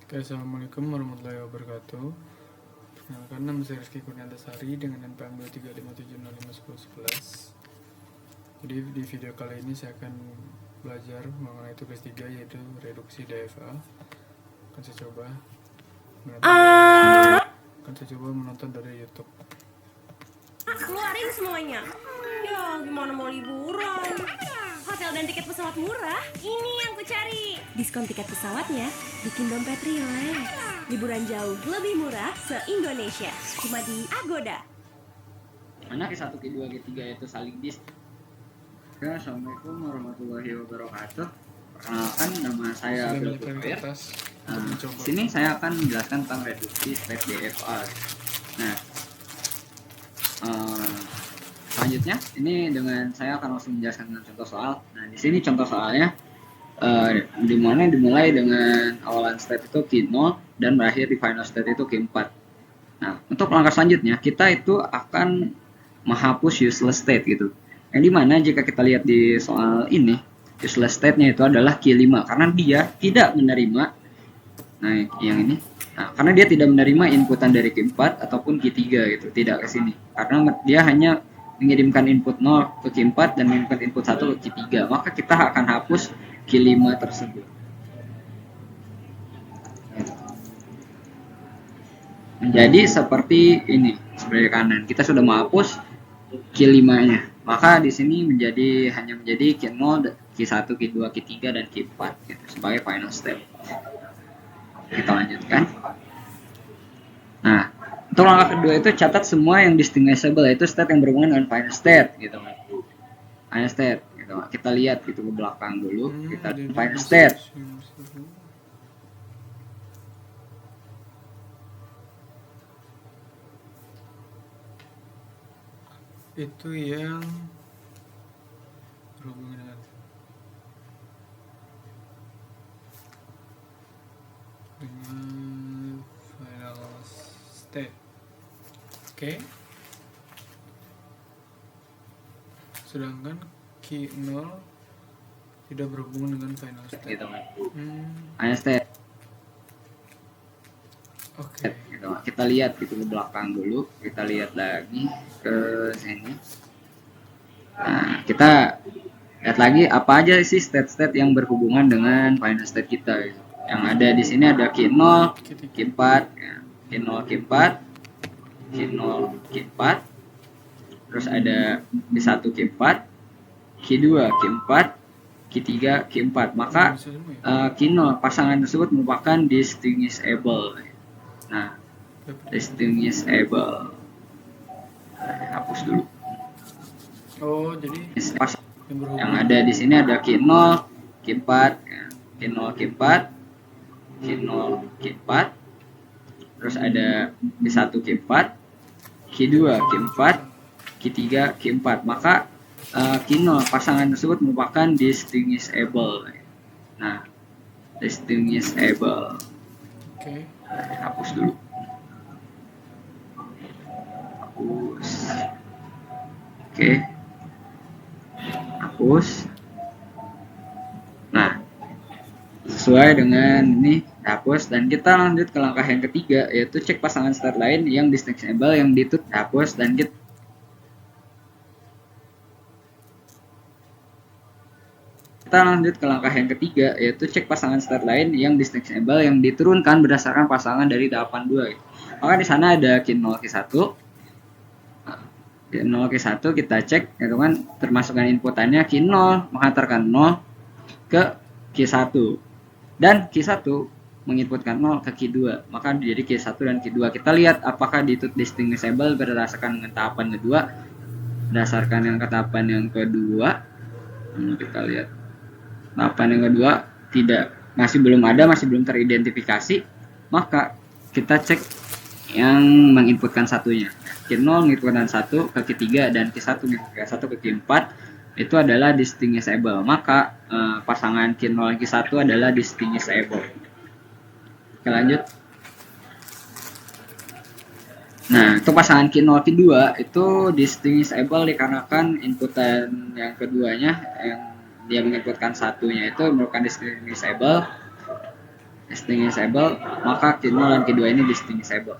Oke, Assalamualaikum warahmatullahi wabarakatuh. Perkenalkan, nama saya Rizky Kurniantasari dengan NPM 235765111. Jadi di video kali ini saya akan belajar mengenai tugas 3, yaitu reduksi DFA. Akan saya coba menonton dari YouTube. Keluarin semuanya. Ya, gimana mau liburan? Hotel dan tiket pesawat murah, ini yang ku cari. Diskon tiket pesawatnya bikin dompet relax. Liburan jauh lebih murah se-Indonesia. Cuma di Agoda. Mana Q1, Q2, Q3 itu saling dis. Oke, Assalamualaikum warahmatullahi wabarakatuh. Perkenalkan, nama saya Sudah Abdul menyiapkan Qadir. kertas untuk mencoba. Sini saya akan menjelaskan tentang reduksi step DFA. Nah, selanjutnya ini dengan saya akan langsung menjelaskan dengan contoh soal. Nah, di sini contoh soalnya dimana dimulai dengan awalan step itu Q0 dan berakhir di final state itu Q4. Nah, untuk langkah selanjutnya kita itu akan menghapus useless state gitu. Yang dimana jika kita lihat di soal ini, useless state-nya itu adalah Q5 karena dia tidak menerima, nah yang ini, nah, karena dia tidak menerima inputan dari Q4 ataupun Q3 gitu, tidak ke sini. Karena dia hanya mengirimkan input 0 ke Q4 dan mengirimkan input 1 ke Q3, maka kita akan hapus Q5 tersebut. Menjadi seperti ini, sebelah kanan. Kita sudah menghapus Q5-nya. Maka di sini hanya menjadi Q0, Q1, Q2, Q3 dan Q4 gitu, sebagai final step. Kita lanjutkan. Nah, untuk langkah kedua itu catat semua yang distinguishable, yaitu state yang berhubungan dengan final state gitu. Final state gitu. Kita lihat gitu ke belakang dulu, kita final state. Itu yang berhubungan dengan final state. Oke. Sedangkan Q0 tidak berhubungan dengan final state Gitu. Final state. Oke. Gitu. Kita lihat gitu ke belakang dulu, kita lihat lagi ke sini. Nah, kita lihat lagi apa aja sih state-state yang berhubungan dengan final state kita gitu. Yang ada di sini ada Q0, Q4, Q0, Q4, Q0, Q4. Terus ada Q1, Q4, Q2, Q4, Q3, Q4. Maka Q0 pasangan tersebut merupakan distinguishable. Nah, distinguishable. Hapus dulu. Oh, jadi yang ada di sini ada Q0, Q4, Q0, Q4, Q0, Q4. Terus ada Q1, Q4, Q2, Q4, Q3, Q4. Maka Q0 pasangan tersebut merupakan distinguishable. Nah, distinguishable. Oke. Hapus dulu. Hapus. Oke. Hapus. Nah, sesuai dengan ini hapus, dan kita lanjut ke langkah yang ketiga, yaitu cek pasangan state lain yang distinguishable yang ditutup. Hapus, dan kita lanjut ke langkah yang ketiga, yaitu cek pasangan state lain yang distinguishable yang diturunkan berdasarkan pasangan dari tahapan 2. Maka di sana ada Q0, Q1. Q0, Q1 kita cek, gitu kan, termasukkan inputannya Q0 menghantarkan 0 ke Q1 dan Q1 menginputkan 0 ke Q2, maka jadi Q1 dan Q2. Kita lihat apakah itu distinguishable berdasarkan dengan tahapan kedua. Berdasarkan yang tahapan yang kedua, kita lihat tahapan yang kedua masih belum teridentifikasi, maka kita cek yang menginputkan satunya. Q0 menginputkan 1 ke Q3 dan Q1 menginputkan 1 ke Q4 itu adalah distinguishable. Maka pasangan Q0 dan Q1 adalah distinguishable. Oke, lanjut. Nah, untuk pasangan Q0 Q2 itu distinguishable dikarenakan inputan yang keduanya yang dia menginputkan satunya itu merupakan distinguishable distinguishable, maka Q0 dan Q2 ini distinguishable.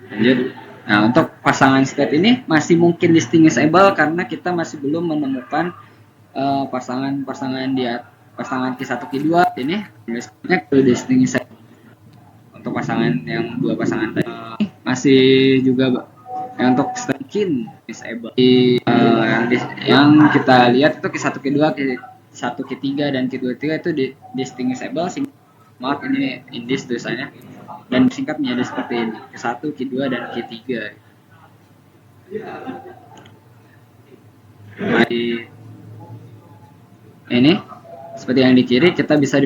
Lanjut. Nah, untuk pasangan state ini masih mungkin distinguishable karena kita masih belum menemukan pasangan Q1 Q2 ini tulisnya distinguishable. Untuk pasangan yang dua pasangan tadi masih juga untuk mungkin disable. Yang kita lihat itu Q1 Q2 Q1 Q3 dan Q2 Q3 itu distinguishable. Maaf, ini indis tulisannya, dan singkat menjadi seperti ini, Q1, Q2, dan Q3. Nah, ini seperti yang di kiri kita bisa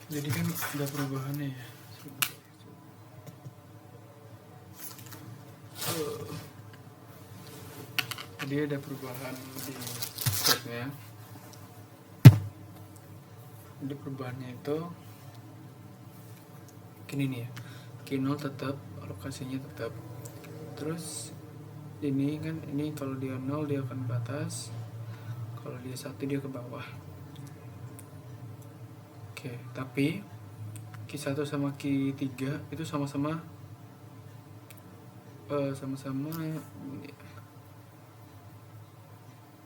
jadi kan ada perubahannya ya. Jadi ada perubahan di setnya. Jadi perubahannya itu gini nih ya, Q0 tetap, lokasinya tetap. Terus ini kan, ini kalau dia 0 dia akan ke atas, kalau dia 1 dia ke bawah. Oke, tapi Q1 sama Q3 itu sama-sama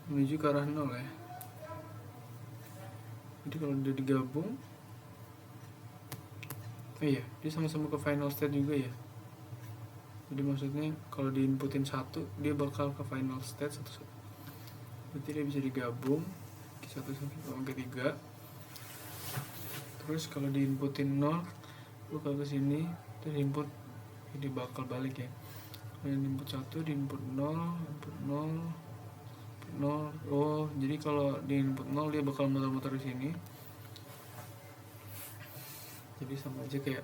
menuju ke arah 0 ya. Jadi kalau udah digabung, iya, dia sama-sama ke final state juga ya. Jadi maksudnya kalau diinputin 1, dia bakal ke final state satu. Berarti dia bisa digabung Q1 sama Q3. Terus kalau diinputin 0, bakal ke sini, terus input jadi bakal balik ya. Kalau input 1, diinput 0, input 0, 0. Oh, jadi kalau di input 0 dia bakal muter-muter di sini. Jadi sama aja kayak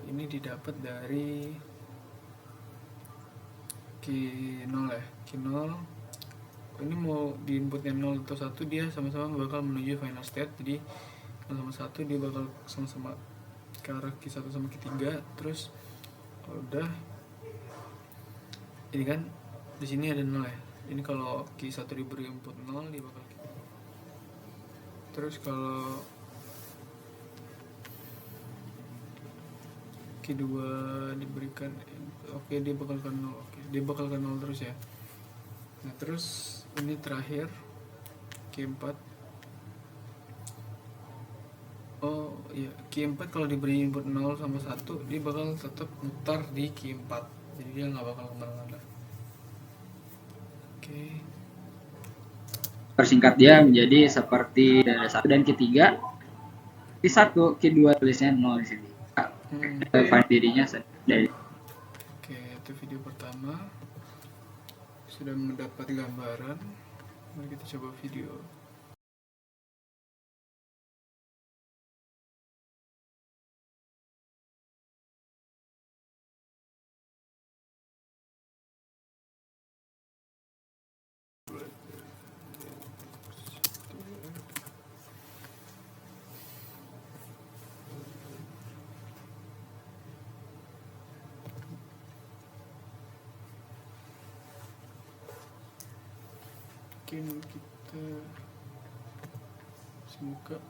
ini didapat dari Q0 ya. Q0 ini mau di inputnya 0 atau 1, dia sama-sama bakal menuju final state. Jadi 0 sama 1 dia bakal sama-sama ke arah Q1 sama Q3. Terus kalau udah ini kan di sini ada 0 ya. Ini kalau Q1 diberi input 0 dia bakal Q3. Terus kalau Q2 diberikan oke, dia bakal ke 0. Oke, dia bakal ke 0 terus ya. Nah, terus ini terakhir Q4. Oh iya, Q4 kalau diberi input 0 sama 1 dia bakal tetap mutar di Q4. Jadi dia nggak bakal kemana-mana. Oke. persingkat dia menjadi seperti 1 dan Q3. Q1, Q2 tulisnya 0 di sini. Find dirinya dari. Oke, itu video pertama. Sudah mendapat gambaran. Mari kita coba video. Mungkin kita buka.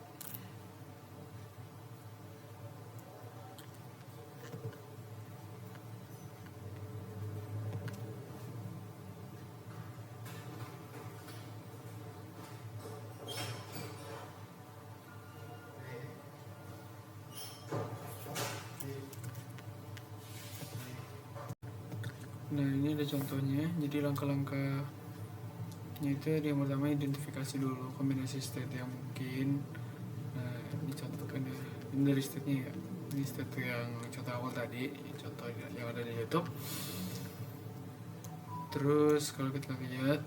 Nah, ini ada contohnya. Jadi langkah-langkah itu yang pertama identifikasi dulu kombinasi state yang mungkin. Nah, ini contohkan ya, ini dari state-nya ya. Ini state yang contoh awal tadi, contoh yang ada di YouTube. Terus kalau kita lihat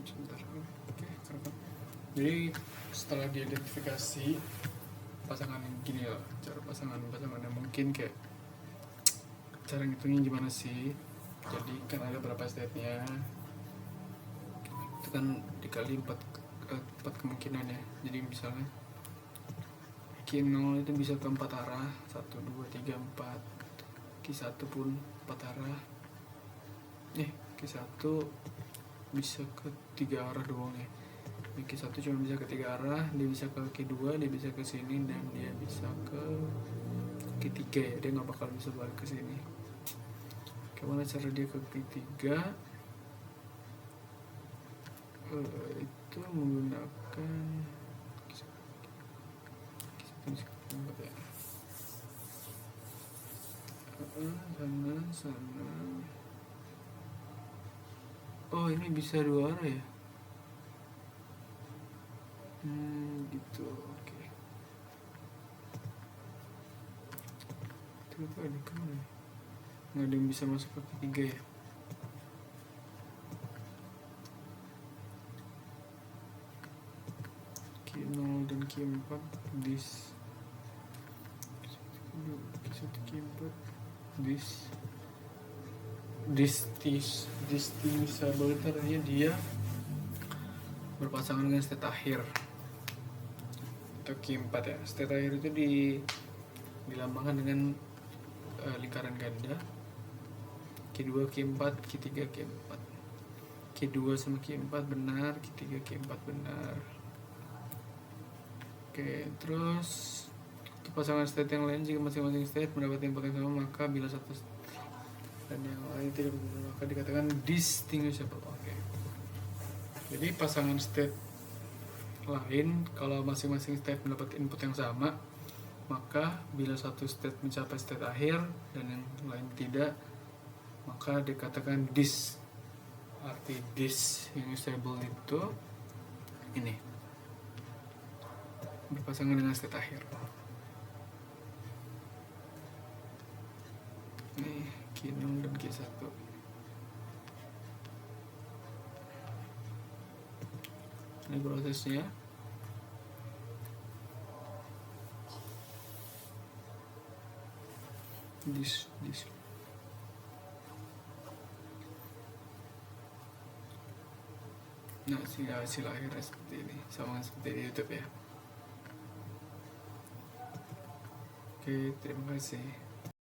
sebentar, oke, jadi setelah diidentifikasi pasangan gini loh, cara pasangannya mungkin kayak cara ngitungnya gimana sih. Jadi kan ada berapa state-nya, itu kan dikali 4 kemungkinan ya. Jadi misalnya Q0 itu bisa ke 4 arah, 1, 2, 3, 4. Q1 pun 4 arah. Q1 bisa ke 3 arah doang ya. Q1 cuma bisa ke 3 arah, dia bisa ke Q2, dia bisa ke sini, dan dia bisa ke Q3 ya, dia nggak bakal bisa balik ke sini. Gimana cara dia ke Q3? Itu menggunakan sana. Oh, ini bisa 2 arah ya. Gitu, oke. Coba ini kemana ya? Nggak ada yang bisa masuk ke ketiga ya. Q0 dan Q4 this Q1 Q4 distinguishable itu artinya dia berpasangan dengan state akhir atau Q4 ya. State akhir itu dilambangkan dengan lingkaran ganda Q2 Q4 Q3 Q4. Q2 sama Q4 benar, Q3 Q4 benar. Oke, terus untuk pasangan state yang lain, jika masing-masing state mendapat input yang sama, maka bila satu dan yang lain tidak benar, maka dikatakan distinguishable. Oke. Jadi pasangan state lain, kalau masing-masing state mendapat input yang sama, maka bila satu state mencapai state akhir dan yang lain tidak, maka dikatakan dis. Arti distinguishable itu ini, berpasangan dengan state akhir. Nih, Q0 dan Q1. Ini prosesnya. This. Nah, hasil akhirnya seperti ini, sama seperti di YouTube ya. Oke, terima kasih.